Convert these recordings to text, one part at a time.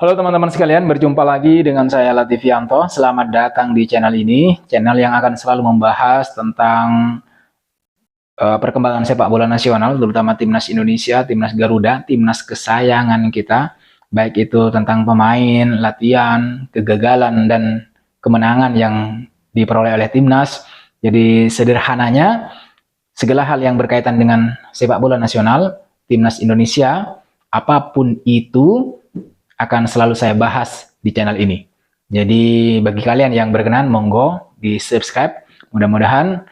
Halo teman-teman sekalian, berjumpa lagi dengan saya Latifianto. Selamat datang di channel ini, channel yang akan selalu membahas tentang perkembangan sepak bola nasional, terutama timnas Indonesia, timnas Garuda, timnas kesayangan kita, baik itu tentang pemain, latihan, kegagalan, dan kemenangan yang diperoleh oleh timnas. Jadi sederhananya, segala hal yang berkaitan dengan sepak bola nasional, timnas Indonesia, apapun itu, akan selalu saya bahas di channel ini. Jadi bagi kalian yang berkenan, monggo di subscribe. Mudah-mudahan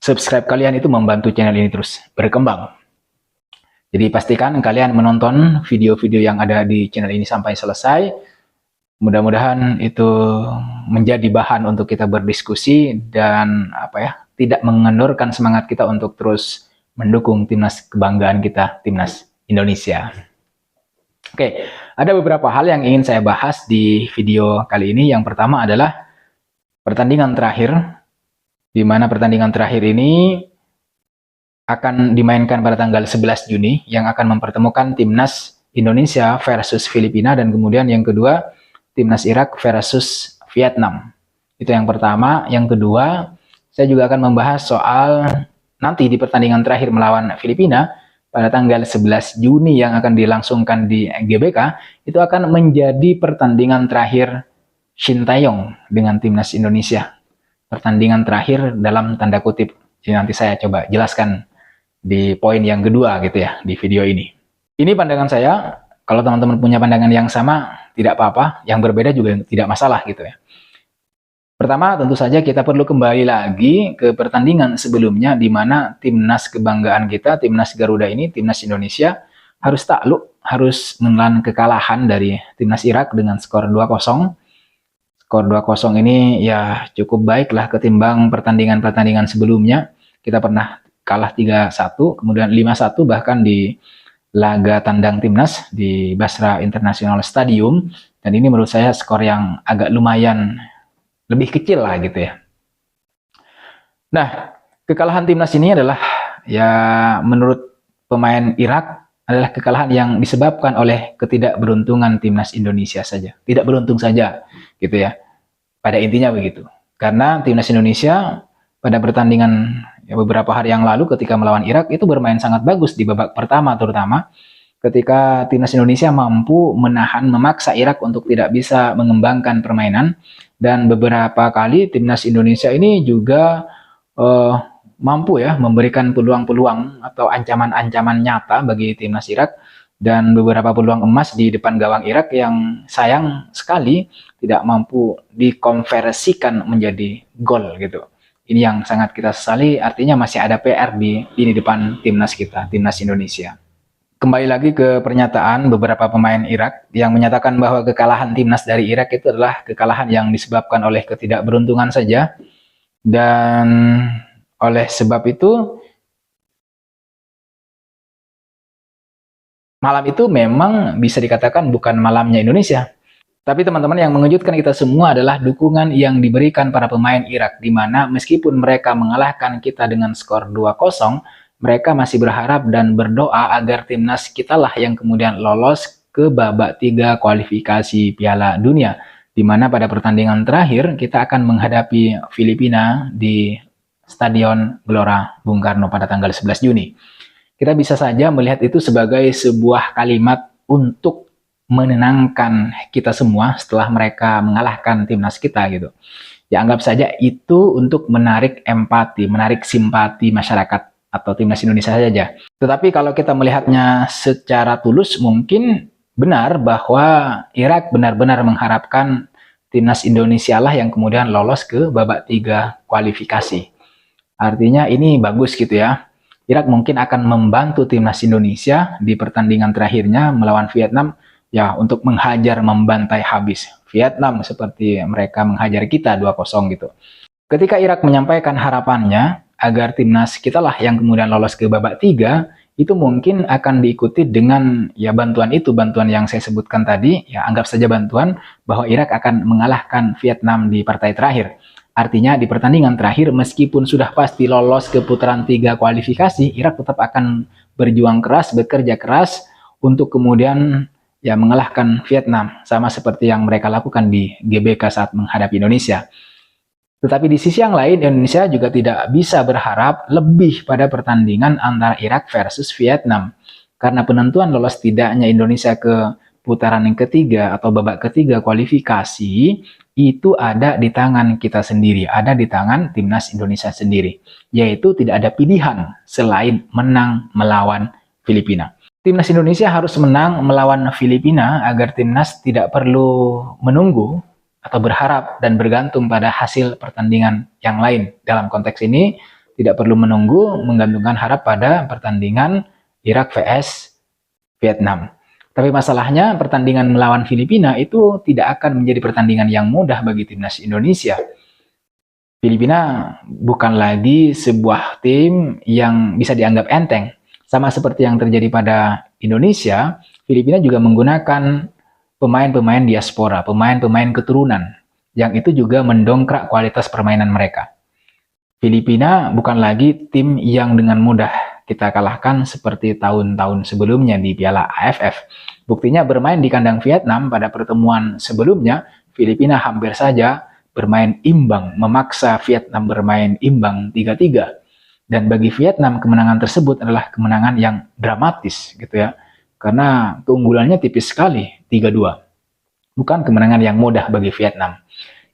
subscribe kalian itu membantu channel ini terus berkembang. Jadi pastikan kalian menonton video-video yang ada di channel ini sampai selesai. Mudah-mudahan itu menjadi bahan untuk kita berdiskusi dan tidak mengendorkan semangat kita untuk terus mendukung timnas kebanggaan kita, timnas Indonesia. Oke, ada beberapa hal yang ingin saya bahas di video kali ini. Yang pertama adalah pertandingan terakhir, di mana pertandingan terakhir ini akan dimainkan pada tanggal 11 Juni, yang akan mempertemukan timnas Indonesia versus Filipina, dan kemudian yang kedua, timnas Irak versus Vietnam. Itu yang pertama. Yang kedua, saya juga akan membahas soal nanti di pertandingan terakhir melawan Filipina, pada tanggal 11 Juni yang akan dilangsungkan di GBK, itu akan menjadi pertandingan terakhir Shin Tae-yong dengan timnas Indonesia. Pertandingan terakhir dalam tanda kutip. Jadi nanti saya coba jelaskan di poin yang kedua gitu ya, di video ini. Ini pandangan saya. Kalau teman-teman punya pandangan yang sama, tidak apa-apa. Yang berbeda juga tidak masalah gitu ya. Pertama, tentu saja kita perlu kembali lagi ke pertandingan sebelumnya, di mana timnas kebanggaan kita, timnas Garuda ini, timnas Indonesia, harus takluk, harus menelan kekalahan dari timnas Irak dengan skor 2-0. Skor 2-0 ini ya cukup baik lah ketimbang pertandingan-pertandingan sebelumnya. Kita pernah kalah 3-1, kemudian 5-1 bahkan di laga tandang timnas di Basra International Stadium. Dan ini menurut saya skor yang agak lumayan lebih kecil lah gitu ya. Nah, kekalahan timnas ini adalah ya menurut pemain Irak adalah kekalahan yang disebabkan oleh ketidakberuntungan timnas Indonesia saja. Tidak beruntung saja gitu ya. Pada intinya begitu. Karena timnas Indonesia pada pertandingan beberapa hari yang lalu ketika melawan Irak itu bermain sangat bagus di babak pertama, terutama ketika timnas Indonesia mampu memaksa Irak untuk tidak bisa mengembangkan permainan. Dan beberapa kali timnas Indonesia ini juga mampu ya memberikan peluang-peluang atau ancaman-ancaman nyata bagi timnas Irak, dan beberapa peluang emas di depan gawang Irak yang sayang sekali tidak mampu dikonversikan menjadi gol gitu. Ini yang sangat kita sesali, artinya masih ada PR di depan timnas kita, timnas Indonesia. Kembali lagi ke pernyataan beberapa pemain Irak yang menyatakan bahwa kekalahan timnas dari Irak itu adalah kekalahan yang disebabkan oleh ketidakberuntungan saja. Dan oleh sebab itu, malam itu memang bisa dikatakan bukan malamnya Indonesia. Tapi teman-teman, yang mengejutkan kita semua adalah dukungan yang diberikan para pemain Irak, di mana meskipun mereka mengalahkan kita dengan skor 2-0, mereka masih berharap dan berdoa agar timnas kita lah yang kemudian lolos ke babak 3 kualifikasi Piala Dunia, di mana pada pertandingan terakhir kita akan menghadapi Filipina di Stadion Gelora Bung Karno pada tanggal 11 Juni. Kita bisa saja melihat itu sebagai sebuah kalimat untuk menenangkan kita semua setelah mereka mengalahkan timnas kita gitu. Ya, anggap saja itu untuk menarik empati, menarik simpati masyarakat atau timnas Indonesia saja. Tetapi kalau kita melihatnya secara tulus, mungkin benar bahwa Irak benar-benar mengharapkan timnas Indonesia lah yang kemudian lolos ke babak 3 kualifikasi. Artinya ini bagus gitu ya. Irak mungkin akan membantu timnas Indonesia di pertandingan terakhirnya melawan Vietnam ya untuk menghajar, membantai habis Vietnam seperti mereka menghajar kita 2-0 gitu. Ketika Irak menyampaikan harapannya agar timnas kita lah yang kemudian lolos ke babak 3, itu mungkin akan diikuti dengan ya bantuan yang saya sebutkan tadi, ya anggap saja bantuan bahwa Irak akan mengalahkan Vietnam di partai terakhir. Artinya di pertandingan terakhir meskipun sudah pasti lolos ke putaran 3 kualifikasi, Irak tetap akan berjuang keras, bekerja keras untuk kemudian ya mengalahkan Vietnam, sama seperti yang mereka lakukan di GBK saat menghadapi Indonesia. Tetapi di sisi yang lain, Indonesia juga tidak bisa berharap lebih pada pertandingan antara Irak versus Vietnam. Karena penentuan lolos tidaknya Indonesia ke putaran yang ketiga atau babak ketiga kualifikasi, itu ada di tangan kita sendiri, ada di tangan timnas Indonesia sendiri. Yaitu tidak ada pilihan selain menang melawan Filipina. Timnas Indonesia harus menang melawan Filipina agar timnas tidak perlu menunggu atau berharap dan bergantung pada hasil pertandingan yang lain. Dalam konteks ini, tidak perlu menunggu, menggantungkan harap pada pertandingan Irak vs Vietnam. Tapi masalahnya, pertandingan melawan Filipina itu tidak akan menjadi pertandingan yang mudah bagi timnas Indonesia. Filipina bukan lagi sebuah tim yang bisa dianggap enteng. Sama seperti yang terjadi pada Indonesia, Filipina juga menggunakan pemain-pemain diaspora, pemain-pemain keturunan, yang itu juga mendongkrak kualitas permainan mereka. Filipina bukan lagi tim yang dengan mudah kita kalahkan seperti tahun-tahun sebelumnya di Piala AFF. Buktinya bermain di kandang Vietnam pada pertemuan sebelumnya, Filipina hampir saja bermain imbang, memaksa Vietnam bermain imbang 3-3. Dan bagi Vietnam, kemenangan tersebut adalah kemenangan yang dramatis gitu ya. Karena keunggulannya tipis sekali, 3-2. Bukan kemenangan yang mudah bagi Vietnam.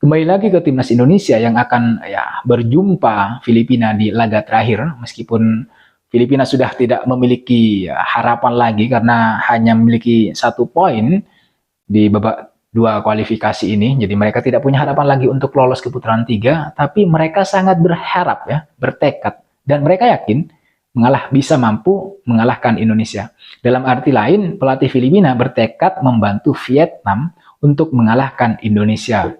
Kembali lagi ke timnas Indonesia yang akan berjumpa Filipina di laga terakhir. Meskipun Filipina sudah tidak memiliki harapan lagi karena hanya memiliki 1 poin di babak 2 kualifikasi ini. Jadi mereka tidak punya harapan lagi untuk lolos ke putaran 3. Tapi mereka sangat berharap bertekad. Dan mereka yakin bisa mampu mengalahkan Indonesia. Dalam arti lain, pelatih Filipina bertekad membantu Vietnam untuk mengalahkan Indonesia.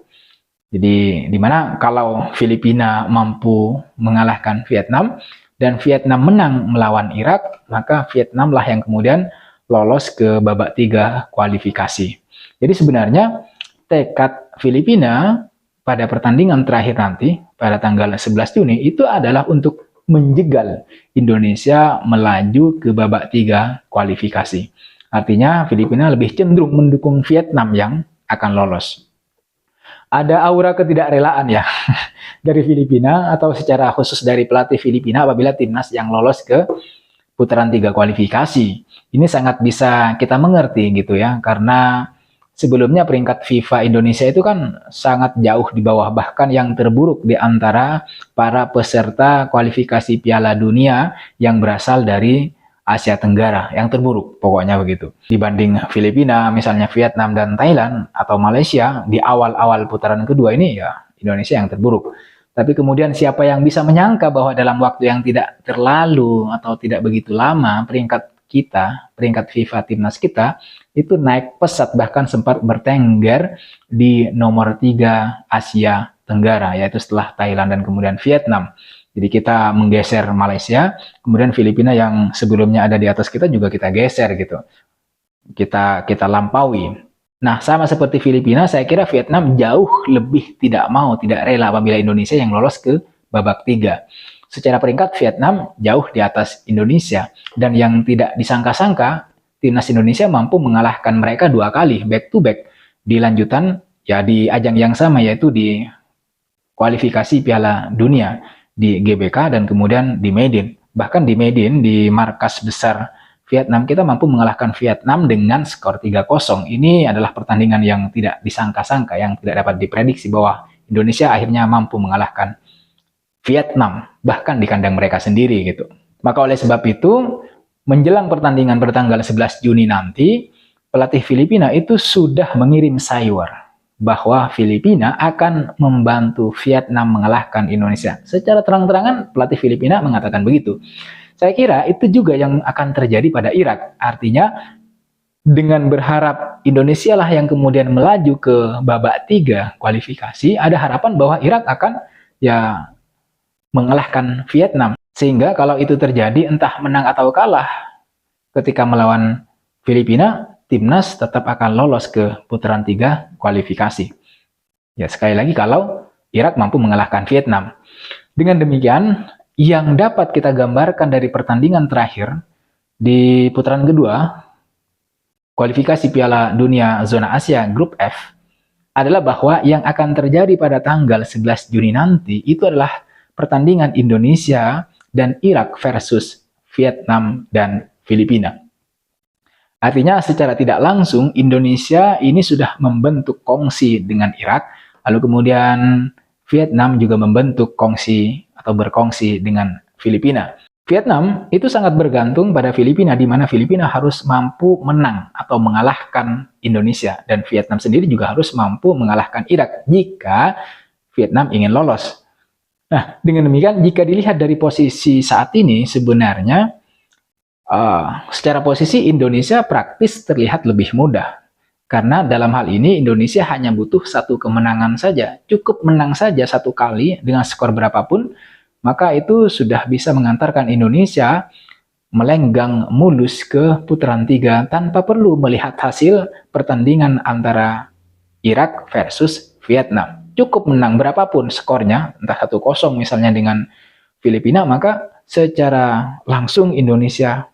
Jadi, dimana kalau Filipina mampu mengalahkan Vietnam dan Vietnam menang melawan Irak, maka Vietnamlah yang kemudian lolos ke babak 3 kualifikasi. Jadi sebenarnya tekad Filipina pada pertandingan terakhir nanti, pada tanggal 11 Juni, itu adalah untuk menjegal Indonesia melaju ke babak 3 kualifikasi. Artinya Filipina lebih cenderung mendukung Vietnam yang akan lolos. Ada aura ketidakrelaan dari Filipina atau secara khusus dari pelatih Filipina apabila timnas yang lolos ke putaran 3 kualifikasi. Ini sangat bisa kita mengerti gitu ya, karena sebelumnya peringkat FIFA Indonesia itu kan sangat jauh di bawah, bahkan yang terburuk di antara para peserta kualifikasi Piala Dunia yang berasal dari Asia Tenggara, yang terburuk pokoknya begitu. Dibanding Filipina, misalnya Vietnam dan Thailand atau Malaysia, di awal-awal putaran kedua ini Indonesia yang terburuk. Tapi kemudian siapa yang bisa menyangka bahwa dalam waktu yang tidak terlalu atau tidak begitu lama, peringkat FIFA timnas kita itu naik pesat, bahkan sempat bertengger di nomor 3 Asia Tenggara, yaitu setelah Thailand dan kemudian Vietnam. Jadi kita menggeser Malaysia, kemudian Filipina yang sebelumnya ada di atas kita juga kita geser gitu. Kita lampaui. Nah, sama seperti Filipina, saya kira Vietnam jauh lebih tidak rela apabila Indonesia yang lolos ke babak 3. Secara peringkat Vietnam jauh di atas Indonesia, dan yang tidak disangka-sangka timnas Indonesia mampu mengalahkan mereka 2 kali back to back di lanjutan di ajang yang sama, yaitu di kualifikasi Piala Dunia di GBK dan kemudian di Medan. Bahkan di Medan, di markas besar Vietnam, kita mampu mengalahkan Vietnam dengan skor 3-0. Ini adalah pertandingan yang tidak disangka-sangka, yang tidak dapat diprediksi bahwa Indonesia akhirnya mampu mengalahkan Vietnam, bahkan di kandang mereka sendiri gitu. Maka oleh sebab itu, menjelang pertandingan bertanggal 11 Juni nanti, pelatih Filipina itu sudah mengirim sayur bahwa Filipina akan membantu Vietnam mengalahkan Indonesia. Secara terang-terangan pelatih Filipina mengatakan begitu. Saya kira itu juga yang akan terjadi pada Irak. Artinya dengan berharap Indonesia lah yang kemudian melaju ke babak 3 kualifikasi, ada harapan bahwa Irak akan mengalahkan Vietnam. Sehingga kalau itu terjadi, entah menang atau kalah ketika melawan Filipina, timnas tetap akan lolos ke putaran 3 kualifikasi. Ya, sekali lagi kalau Irak mampu mengalahkan Vietnam. Dengan demikian, yang dapat kita gambarkan dari pertandingan terakhir di putaran kedua kualifikasi Piala Dunia Zona Asia Grup F adalah bahwa yang akan terjadi pada tanggal 11 Juni nanti itu adalah pertandingan Indonesia dan Irak versus Vietnam dan Filipina. Artinya secara tidak langsung Indonesia ini sudah membentuk kongsi dengan Irak, lalu kemudian Vietnam juga membentuk kongsi atau berkongsi dengan Filipina. Vietnam itu sangat bergantung pada Filipina, di mana Filipina harus mampu menang atau mengalahkan Indonesia, dan Vietnam sendiri juga harus mampu mengalahkan Irak jika Vietnam ingin lolos. Nah, dengan demikian jika dilihat dari posisi saat ini sebenarnya secara posisi Indonesia praktis terlihat lebih mudah. Karena dalam hal ini Indonesia hanya butuh satu kemenangan saja. Cukup menang saja satu kali dengan skor berapapun, maka itu sudah bisa mengantarkan Indonesia melenggang mulus ke putaran 3 tanpa perlu melihat hasil pertandingan antara Irak versus Vietnam. Cukup menang berapapun skornya, entah 1-0 misalnya dengan Filipina, maka secara langsung Indonesia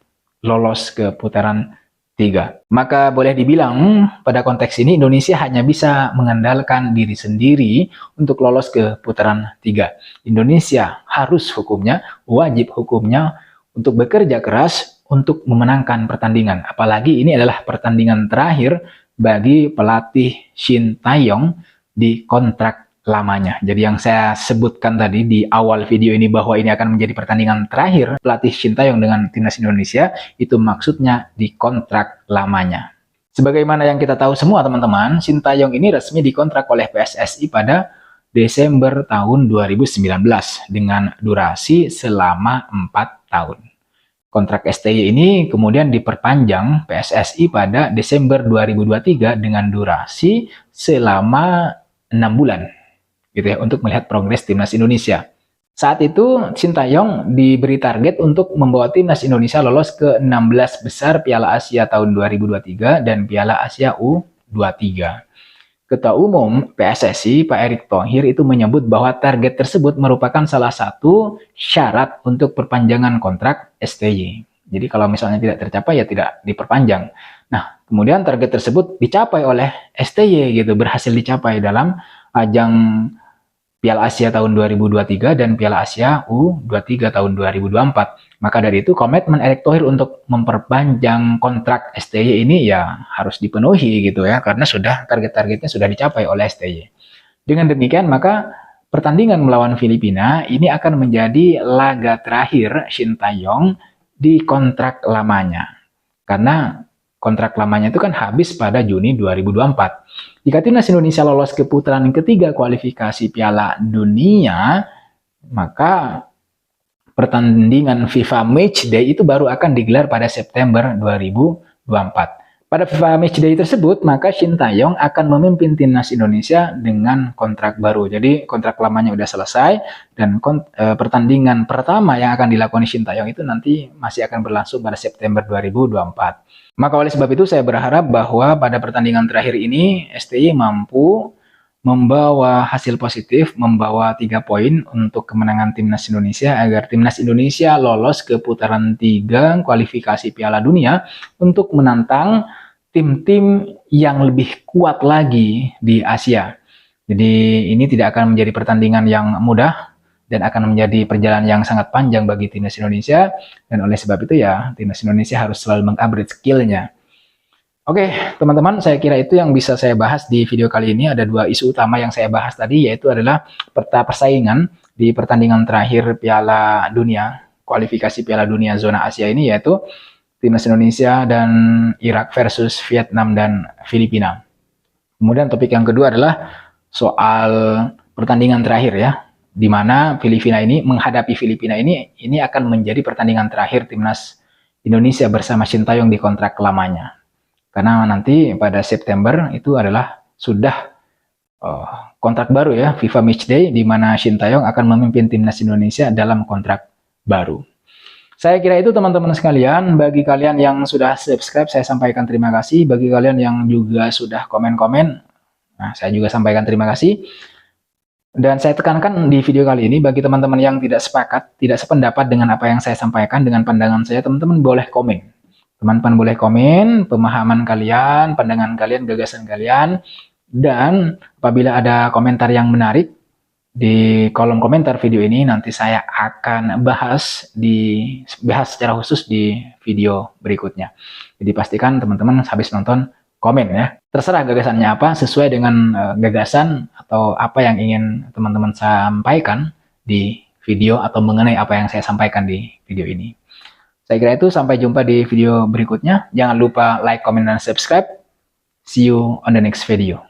lolos ke putaran 3. Maka boleh dibilang pada konteks ini Indonesia hanya bisa mengandalkan diri sendiri untuk lolos ke putaran 3. Indonesia harus hukumnya, wajib hukumnya untuk bekerja keras untuk memenangkan pertandingan. Apalagi ini adalah pertandingan terakhir bagi pelatih Shin Tae-yong di kontrak lamanya. Jadi yang saya sebutkan tadi di awal video ini bahwa ini akan menjadi pertandingan terakhir pelatih Shin Tae-yong dengan timnas Indonesia, itu maksudnya di kontrak lamanya. Sebagaimana yang kita tahu semua teman-teman, Shin Tae-yong ini resmi dikontrak oleh PSSI pada Desember tahun 2019 dengan durasi selama 4 tahun. Kontrak STY ini kemudian diperpanjang PSSI pada Desember 2023 dengan durasi selama 6 bulan. Gitu ya, untuk melihat progres timnas Indonesia. Saat itu Shin Tae-yong diberi target untuk membawa timnas Indonesia lolos ke 16 besar Piala Asia tahun 2023 dan Piala Asia U23. Ketua Umum PSSI Pak Erick Thohir itu menyebut bahwa target tersebut merupakan salah satu syarat untuk perpanjangan kontrak STY. Jadi kalau misalnya tidak tercapai ya tidak diperpanjang. Nah, kemudian target tersebut dicapai oleh STY gitu, berhasil dicapai dalam ajang Piala Asia tahun 2023 dan Piala Asia U23 tahun 2024. Maka dari itu komitmen Erick Thohir untuk memperpanjang kontrak STY ini ya harus dipenuhi gitu ya, karena sudah target-targetnya sudah dicapai oleh STY. Dengan demikian maka pertandingan melawan Filipina ini akan menjadi laga terakhir Shin Tae-yong di kontrak lamanya. Karena kontrak lamanya itu kan habis pada Juni 2024. Jika timnas Indonesia lolos ke putaran ketiga kualifikasi Piala Dunia, maka pertandingan FIFA Matchday itu baru akan digelar pada September 2024. Pada FIFA Matchday tersebut, maka Shin Tae-yong akan memimpin timnas Indonesia dengan kontrak baru. Jadi kontrak lamanya sudah selesai dan pertandingan pertama yang akan dilakukan Shin Tae-yong itu nanti masih akan berlangsung pada September 2024. Maka oleh sebab itu saya berharap bahwa pada pertandingan terakhir ini STY mampu membawa hasil positif, membawa 3 poin untuk kemenangan timnas Indonesia agar timnas Indonesia lolos ke putaran 3 kualifikasi Piala Dunia untuk menantang tim-tim yang lebih kuat lagi di Asia. Jadi ini tidak akan menjadi pertandingan yang mudah dan akan menjadi perjalanan yang sangat panjang bagi timnas Indonesia, dan oleh sebab itu ya timnas Indonesia harus selalu mengupgrade skillnya. Oke teman-teman, saya kira itu yang bisa saya bahas di video kali ini. Ada 2 isu utama yang saya bahas tadi, yaitu adalah peta persaingan di pertandingan terakhir Piala Dunia, kualifikasi Piala Dunia Zona Asia ini, yaitu timnas Indonesia dan Irak versus Vietnam dan Filipina. Kemudian topik yang kedua adalah soal pertandingan terakhir ya, di mana Filipina ini menghadapi Filipina ini akan menjadi pertandingan terakhir timnas Indonesia bersama Shin Tae-yong di kontrak lamanya. Karena nanti pada September itu adalah sudah kontrak baru ya, FIFA Matchday, di mana Shin Tae-yong akan memimpin timnas Indonesia dalam kontrak baru. Saya kira itu teman-teman sekalian. Bagi kalian yang sudah subscribe, saya sampaikan terima kasih. Bagi kalian yang juga sudah komen-komen, nah saya juga sampaikan terima kasih. Dan saya tekankan di video kali ini, bagi teman-teman yang tidak sepakat, tidak sependapat dengan apa yang saya sampaikan, dengan pandangan saya, teman-teman boleh komen. Teman-teman boleh komen pemahaman kalian, pandangan kalian, gagasan kalian, dan apabila ada komentar yang menarik di kolom komentar video ini, nanti saya akan bahas secara khusus di video berikutnya. Jadi pastikan teman-teman habis nonton komen ya. Terserah gagasannya apa, sesuai dengan gagasan atau apa yang ingin teman-teman sampaikan di video atau mengenai apa yang saya sampaikan di video ini. Saya kira itu, sampai jumpa di video berikutnya. Jangan lupa like, comment, dan subscribe. See you on the next video.